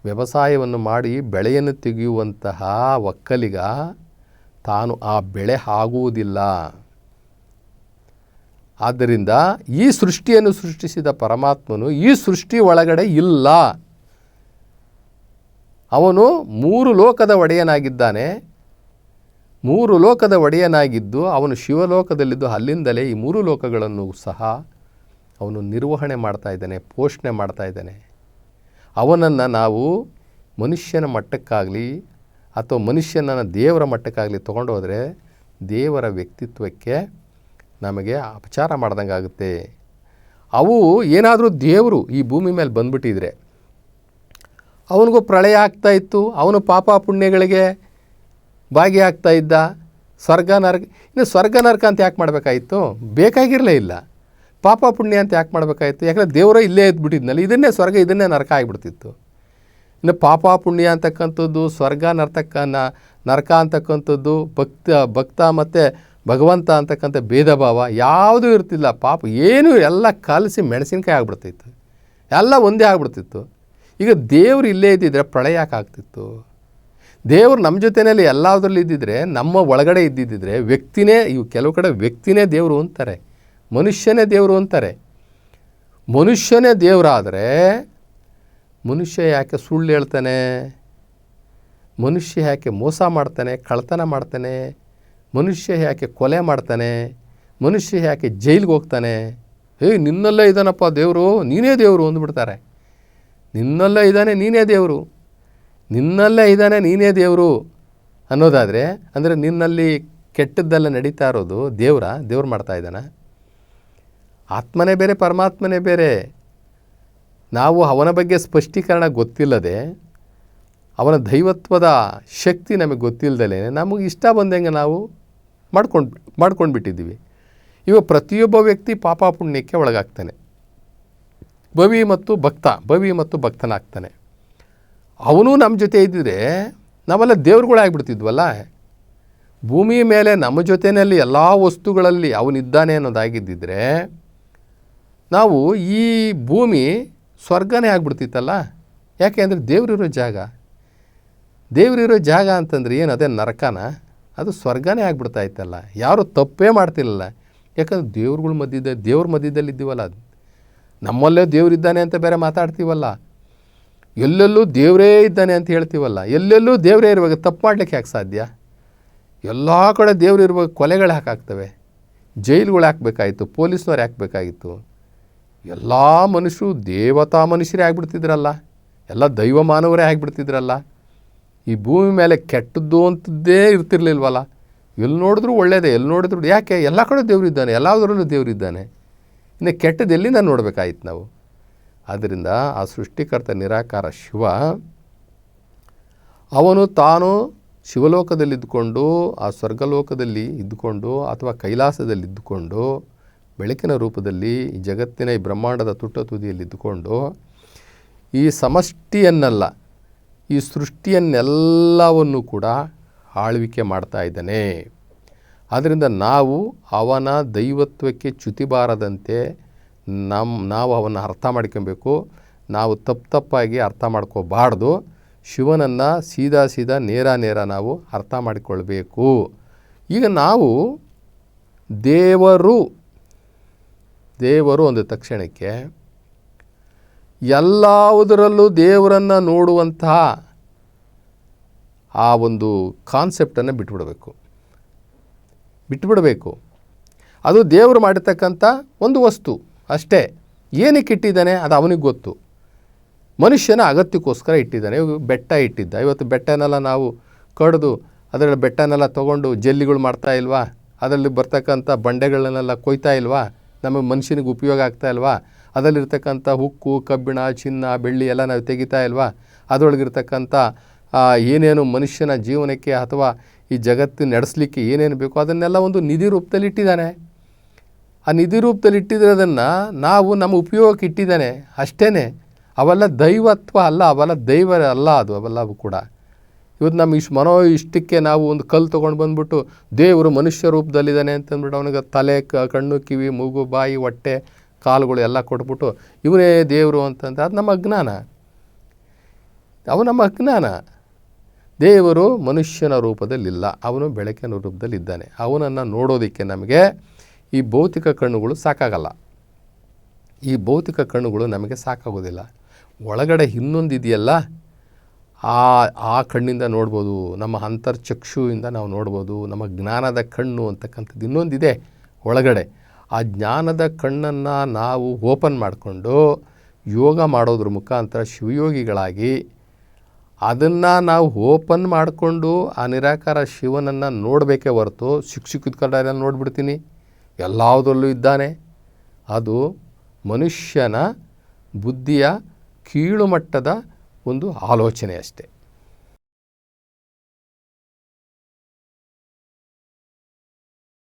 ವ್ಯವಸಾಯವನ್ನು ಮಾಡಿ ಬೆಳೆಯನ್ನು ತೆಗೆಯುವಂತಹ ಒಕ್ಕಲಿಗ ತಾನು ಆ ಬೆಳೆ ಆಗುವುದಿಲ್ಲ. ಆದ್ದರಿಂದ ಈ ಸೃಷ್ಟಿಯನ್ನು ಸೃಷ್ಟಿಸಿದ ಪರಮಾತ್ಮನು ಈ ಸೃಷ್ಟಿ ಒಳಗಡೆ ಇಲ್ಲ. ಅವನು 3 ಲೋಕದ ಒಡೆಯನಾಗಿದ್ದಾನೆ. 3 ಲೋಕದ ಒಡೆಯನಾಗಿದ್ದು ಅವನು ಶಿವಲೋಕದಲ್ಲಿದ್ದು ಅಲ್ಲಿಂದಲೇ ಈ 3 ಲೋಕಗಳನ್ನು ಸಹ ಅವನು ನಿರ್ವಹಣೆ ಮಾಡ್ತಾ ಇದ್ದಾನೆ, ಪೋಷಣೆ ಮಾಡ್ತಾ ಇದ್ದಾನೆ. ಅವನನ್ನು ನಾವು ಮನುಷ್ಯನ ಮಟ್ಟಕ್ಕಾಗಲಿ ಅಥವಾ ಮನುಷ್ಯನನ್ನು ದೇವರ ಮಟ್ಟಕ್ಕಾಗಲಿ ತೊಗೊಂಡೋದ್ರೆ ದೇವರ ವ್ಯಕ್ತಿತ್ವಕ್ಕೆ ನಮಗೆ ಅಪಚಾರ ಮಾಡ್ದಂಗೆ ಆಗುತ್ತೆ. ಅವು ಏನಾದರೂ ದೇವರು ಈ ಭೂಮಿ ಮೇಲೆ ಬಂದುಬಿಟ್ಟಿದ್ರೆ ಅವನಿಗೂ ಪ್ರಳಯ ಆಗ್ತಾಯಿತ್ತು, ಅವನು ಪಾಪ ಪುಣ್ಯಗಳಿಗೆ ಭಾಗಿಯಾಗ್ತಾ ಇದ್ದ. ಇನ್ನು ಸ್ವರ್ಗ ನರಕ ಅಂತ ಯಾಕೆ ಮಾಡಬೇಕಾಯಿತು? ಬೇಕಾಗಿರಲೇ ಇಲ್ಲ. ಪಾಪ ಪುಣ್ಯ ಅಂತ ಯಾಕೆ ಮಾಡಬೇಕಾಯಿತು? ಯಾಕಂದರೆ ದೇವರೇ ಇಲ್ಲೇ ಇದ್ಬಿಟ್ಟಿದ್ನಲ್ಲ, ಇದನ್ನೇ ಸ್ವರ್ಗ, ಇದನ್ನೇ ನರಕ ಆಗಿಬಿಡ್ತಿತ್ತು. ಇನ್ನು ಪಾಪ ಪುಣ್ಯ ಅಂತಕ್ಕಂಥದ್ದು, ಸ್ವರ್ಗ ನರಕ ಅಂತಕ್ಕಂಥದ್ದು, ಭಕ್ತ ಮತ್ತು ಭಗವಂತ ಅಂತಕ್ಕಂಥ ಭೇದ ಭಾವ ಯಾವುದೂ ಇರ್ತಿಲ್ಲ. ಪಾಪ ಏನೂ ಎಲ್ಲ ಕಲಸಿ ಮೆಣಸಿನ್ಕಾಯಿ ಆಗ್ಬಿಡ್ತಿತ್ತು, ಎಲ್ಲ ಒಂದೇ ಆಗ್ಬಿಡ್ತಿತ್ತು. ಈಗ ದೇವರು ಇಲ್ಲೇ ಇದ್ದಿದ್ರೆ ಪ್ರಳಯ ಯಾಕೆ ಆಗ್ತಿತ್ತು? ದೇವರು ನಮ್ಮ ಜೊತೆಯಲ್ಲಿ ಎಲ್ಲದರಲ್ಲಿ ಇದ್ದಿದ್ರೆ, ನಮ್ಮ ಒಳಗಡೆ ಇದ್ದಿದ್ದರೆ ವ್ಯಕ್ತಿನೇ, ಇವು ಕೆಲವು ಕಡೆ ವ್ಯಕ್ತಿನೇ ದೇವರು ಅಂತಾರೆ, ಮನುಷ್ಯನೇ ದೇವರು ಅಂತಾರೆ. ಮನುಷ್ಯನೇ ದೇವರಾದರೆ ಮನುಷ್ಯ ಯಾಕೆ ಸುಳ್ಳು ಹೇಳ್ತಾನೆ? ಮನುಷ್ಯ ಯಾಕೆ ಮೋಸ ಮಾಡ್ತಾನೆ, ಕಳ್ತನ ಮಾಡ್ತಾನೆ? ಮನುಷ್ಯ ಯಾಕೆ ಕೊಲೆ ಮಾಡ್ತಾನೆ? ಮನುಷ್ಯ ಯಾಕೆ ಜೈಲಿಗೆ ಹೋಗ್ತಾನೆ? ನಿನ್ನಲ್ಲೇ ಇದ್ದಾನಪ್ಪ ದೇವರು, ನೀನೇ ದೇವರು ಅಂದ್ಬಿಡ್ತಾರೆ. ನಿನ್ನಲ್ಲೇ ಇದ್ದಾನೆ, ನೀನೇ ದೇವರು, ನಿನ್ನಲ್ಲೇ ಇದ್ದಾನೆ, ನೀನೇ ದೇವರು ಅನ್ನೋದಾದರೆ, ಅಂದರೆ ನಿನ್ನಲ್ಲಿ ಕೆಟ್ಟದ್ದೆಲ್ಲ ನಡೀತಾ ಇರೋದು ದೇವ್ರು ಮಾಡ್ತಾ ಇದ್ದಾನೆ. ಆತ್ಮನೇ ಬೇರೆ, ಪರಮಾತ್ಮನೇ ಬೇರೆ. ನಾವು ಅವನ ಬಗ್ಗೆ ಸ್ಪಷ್ಟೀಕರಣ ಗೊತ್ತಿಲ್ಲದೆ, ಅವನ ದೈವತ್ವದ ಶಕ್ತಿ ನಮಗೆ ಗೊತ್ತಿಲ್ಲದಲೇ ನಮಗೆ ಇಷ್ಟ ಬಂದಂಗೆ ನಾವು ಮಾಡ್ಕೊಂಡು ಬಿಟ್ಟಿದ್ದೀವಿ. ಇವಾಗ ಪ್ರತಿಯೊಬ್ಬ ವ್ಯಕ್ತಿ ಪಾಪ ಪುಣ್ಯಕ್ಕೆ ಒಳಗಾಗ್ತಾನೆ. ಭವಿ ಮತ್ತು ಭಕ್ತನಾಗ್ತಾನೆ. ಅವನು ನಮ್ಮ ಜೊತೆ ಇದ್ದಿದ್ರೆ ನಾವೆಲ್ಲ ದೇವ್ರುಗಳಾಗ್ಬಿಡ್ತಿದ್ವಲ್ಲ. ಭೂಮಿ ಮೇಲೆ ನಮ್ಮ ಜೊತೆಯಲ್ಲಿ ಎಲ್ಲ ವಸ್ತುಗಳಲ್ಲಿ ಅವನಿದ್ದಾನೆ ಅನ್ನೋದಾಗಿದ್ದಿದ್ರೆ ನಾವು ಈ ಭೂಮಿ ಸ್ವರ್ಗನೇ ಆಗ್ಬಿಡ್ತಿತ್ತಲ್ಲ. ಯಾಕೆ ಅಂದರೆ ದೇವರಿರೋ ಜಾಗ ಅಂತಂದ್ರೆ ಏನು, ಅದೇ ನರಕನ? ಅದು ಸ್ವರ್ಗನೇ ಆಗ್ಬಿಡ್ತಾ ಇತ್ತಲ್ಲ. ಯಾರು ತಪ್ಪೇ ಮಾಡ್ತಿರಲಿಲ್ಲ. ಯಾಕಂದ್ರೆ ದೇವ್ರ ಮಧ್ಯದಲ್ಲಿ ಇದ್ದೀವಲ್ಲ, ನಮ್ಮಲ್ಲೇ ದೇವರಿದ್ದಾನೆ ಅಂತ ಬೇರೆ ಮಾತಾಡ್ತೀವಲ್ಲ, ಎಲ್ಲೆಲ್ಲೂ ದೇವರೇ ಇದ್ದಾನೆ ಅಂತ ಹೇಳ್ತೀವಲ್ಲ. ಎಲ್ಲೆಲ್ಲೂ ದೇವರೇ ಇರುವಾಗ ತಪ್ಪು ಮಾಡಲಿಕ್ಕೆ ಯಾಕೆ ಸಾಧ್ಯ? ಎಲ್ಲ ಕಡೆ ದೇವ್ರು ಇರುವಾಗ ಕೊಲೆಗಳು ಹಾಕಾಗ್ತವೆ, ಜೈಲುಗಳು ಹಾಕಬೇಕಾಗಿತ್ತು, ಪೊಲೀಸ್ನವ್ರು ಹಾಕಬೇಕಾಗಿತ್ತು. ಎಲ್ಲ ಮನುಷ್ಯರು ದೇವತಾ ಮನುಷ್ಯರೇ ಆಗಿಬಿಡ್ತಿದ್ರಲ್ಲ, ಎಲ್ಲ ದೈವ ಮಾನವರೇ ಆಗಿಬಿಡ್ತಿದ್ರಲ್ಲ. ಈ ಭೂಮಿ ಮೇಲೆ ಕೆಟ್ಟದ್ದು ಅಂತದ್ದೇ ಇರ್ತಿರ್ಲಿಲ್ವಲ್ಲ. ಎಲ್ಲಿ ನೋಡಿದ್ರು ಒಳ್ಳೆಯದೇ, ಎಲ್ಲಿ ನೋಡಿದ್ರು. ಯಾಕೆ? ಎಲ್ಲ ಕಡೆ ದೇವರಿದ್ದಾನೆ, ಎಲ್ಲದರಲ್ಲೂ ದೇವರಿದ್ದಾನೆ. ಇನ್ನು ಕೆಟ್ಟದ್ದು ಎಲ್ಲಿಂದ ನೋಡಬೇಕಾಗಿತ್ತು ನಾವು? ಆದ್ದರಿಂದ ಆ ಸೃಷ್ಟಿಕರ್ತ ನಿರಾಕಾರ ಶಿವ, ಅವನು ತಾನು ಶಿವಲೋಕದಲ್ಲಿದ್ದುಕೊಂಡು, ಆ ಸ್ವರ್ಗಲೋಕದಲ್ಲಿ ಇದ್ದುಕೊಂಡು, ಅಥವಾ ಕೈಲಾಸದಲ್ಲಿದ್ದುಕೊಂಡು, ಬೆಳಕಿನ ರೂಪದಲ್ಲಿ ಈ ಜಗತ್ತಿನ ಈ ಬ್ರಹ್ಮಾಂಡದ ತುದಿಯಲ್ಲಿದ್ದುಕೊಂಡು ಈ ಸಮಷ್ಟಿಯನ್ನೆಲ್ಲ, ಈ ಸೃಷ್ಟಿಯನ್ನೆಲ್ಲವನ್ನು ಕೂಡ ಆಳ್ವಿಕೆ ಮಾಡ್ತಾ ಇದ್ದಾನೆ. ಆದ್ದರಿಂದ ನಾವು ಅವನ ದೈವತ್ವಕ್ಕೆ ಚ್ಯುತಿ ಬಾರದಂತೆ ನಾವು ಅವನ್ನ ಅರ್ಥ ಮಾಡ್ಕೊಬೇಕು. ನಾವು ತಪ್ಪಾಗಿ ಅರ್ಥ ಮಾಡ್ಕೋಬಾರ್ದು. ಶಿವನನ್ನು ಸೀದಾ ನೇರ ನಾವು ಅರ್ಥ ಮಾಡಿಕೊಳ್ಬೇಕು. ಈಗ ನಾವು ದೇವರು ಅಂದ ತಕ್ಷಣಕ್ಕೆ ಎಲ್ಲದರಲ್ಲೂ ದೇವರನ್ನು ನೋಡುವಂತಹ ಆ ಒಂದು ಕಾನ್ಸೆಪ್ಟನ್ನು ಬಿಟ್ಟುಬಿಡಬೇಕು. ಅದು ದೇವರು ಮಾಡಿರ್ತಕ್ಕಂಥ ಒಂದು ವಸ್ತು ಅಷ್ಟೇ. ಏನಕ್ಕೆ ಇಟ್ಟಿದ್ದಾನೆ ಅದು ಅವನಿಗೆ ಗೊತ್ತು. ಮನುಷ್ಯನ ಅಗತ್ಯಕ್ಕೋಸ್ಕರ ಇಟ್ಟಿದ್ದಾನೆ. ಬೆಟ್ಟ ಇಟ್ಟಿದ್ದ. ಇವತ್ತು ಬೆಟ್ಟನೆಲ್ಲ ನಾವು ಕಡಿದು ಅದರಲ್ಲಿ ಬೆಟ್ಟನೆಲ್ಲ ತೊಗೊಂಡು ಜಲ್ಲಿಗಳು ಮಾಡ್ತಾ ಇಲ್ವಾ? ಅದರಲ್ಲಿ ಬರ್ತಕ್ಕಂಥ ಬಂಡೆಗಳನ್ನೆಲ್ಲ ಕೊಯ್ತಾ ಇಲ್ವಾ? ನಮ್ಮ ಮನುಷ್ಯನಿಗೆ ಉಪಯೋಗ ಆಗ್ತಾ ಇಲ್ವಾ? ಅದರಲ್ಲಿರ್ತಕ್ಕಂಥ ಉಕ್ಕು, ಕಬ್ಬಿಣ, ಚಿನ್ನ, ಬೆಳ್ಳಿ ಎಲ್ಲ ನಾವು ತೆಗಿತಾ ಇಲ್ವಾ? ಅದರೊಳಗಿರ್ತಕ್ಕಂಥ ಏನೇನು ಮನುಷ್ಯನ ಜೀವನಕ್ಕೆ ಅಥವಾ ಈ ಜಗತ್ತು ನಡೆಸಲಿಕ್ಕೆ ಏನೇನು ಬೇಕೋ ಅದನ್ನೆಲ್ಲ ಒಂದು ನಿಧಿ ರೂಪದಲ್ಲಿ ಇಟ್ಟಿದ್ದಾನೆ. ಆ ನಿಧಿ ರೂಪದಲ್ಲಿ ಇಟ್ಟಿರೋದನ್ನು ನಾವು ನಮ್ಮ ಉಪಯೋಗಕ್ಕೆ ಇಟ್ಟಿದ್ದಾನೆ ಅಷ್ಟೇ. ಅವೆಲ್ಲ ದೈವತ್ವ ಅಲ್ಲ, ಅವೆಲ್ಲ ದೈವ ಅಲ್ಲ. ಅವೆಲ್ಲವೂ ಕೂಡ ಇವತ್ತು ನಮ್ಮ ಇಷ್ಟಕ್ಕೆ ನಾವು ಒಂದು ಕಲ್ಲು ತೊಗೊಂಡು ಬಂದುಬಿಟ್ಟು ದೇವರು ಮನುಷ್ಯ ರೂಪದಲ್ಲಿದ್ದಾನೆ ಅಂತಂದ್ಬಿಟ್ಟು ಅವನಿಗೆ ತಲೆ, ಕಣ್ಣು, ಕಿವಿ, ಮೂಗು, ಬಾಯಿ, ಹೊಟ್ಟೆ, ಕಾಲುಗಳು ಎಲ್ಲ ಕೊಟ್ಬಿಟ್ಟು ಇವನೇ ದೇವರು ಅಂತಂದ್ರೆ ಅದು ನಮ್ಮ ಅಜ್ಞಾನ. ದೇವರು ಮನುಷ್ಯನ ರೂಪದಲ್ಲಿಲ್ಲ, ಅವನು ಬೆಳಕಿನ ರೂಪದಲ್ಲಿದ್ದಾನೆ. ಅವನನ್ನು ನೋಡೋದಕ್ಕೆ ನಮಗೆ ಈ ಭೌತಿಕ ಕಣ್ಣುಗಳು ಸಾಕಾಗಲ್ಲ. ಈ ಭೌತಿಕ ಕಣ್ಣುಗಳು ನಮಗೆ ಸಾಕಾಗೋದಿಲ್ಲ. ಒಳಗಡೆ ಇನ್ನೊಂದಿದೆಯಲ್ಲ, ಆ ಕಣ್ಣಿಂದ ನೋಡ್ಬೋದು. ನಮ್ಮ ಅಂತರ್ಚಕ್ಷುವಿಂದ ನಾವು ನೋಡ್ಬೋದು. ನಮ್ಮ ಜ್ಞಾನದ ಕಣ್ಣು ಅಂತಕ್ಕಂಥದ್ದು ಇನ್ನೊಂದಿದೆ ಒಳಗಡೆ. ಆ ಜ್ಞಾನದ ಕಣ್ಣನ್ನು ನಾವು ಓಪನ್ ಮಾಡಿಕೊಂಡು ಯೋಗ ಮಾಡೋದ್ರ ಮುಖಾಂತರ ಶಿವಯೋಗಿಗಳಾಗಿ ಅದನ್ನು ನಾವು ಓಪನ್ ಮಾಡಿಕೊಂಡು ಆ ನಿರಾಕಾರ ಶಿವನನ್ನು ನೋಡಬೇಕೇ ಹೊರತು ಸಿಕ್ಕಿದ ಕಡೆ ನೋಡಿಬಿಡ್ತೀನಿ ಎಲ್ಲದರಲ್ಲೂ ಇದ್ದಾನೆ. ಅದು ಮನುಷ್ಯನ ಬುದ್ಧಿಯ ಕೀಳುಮಟ್ಟದ ಒಂದು ಆಲೋಚನೆ ಅಷ್ಟೇ.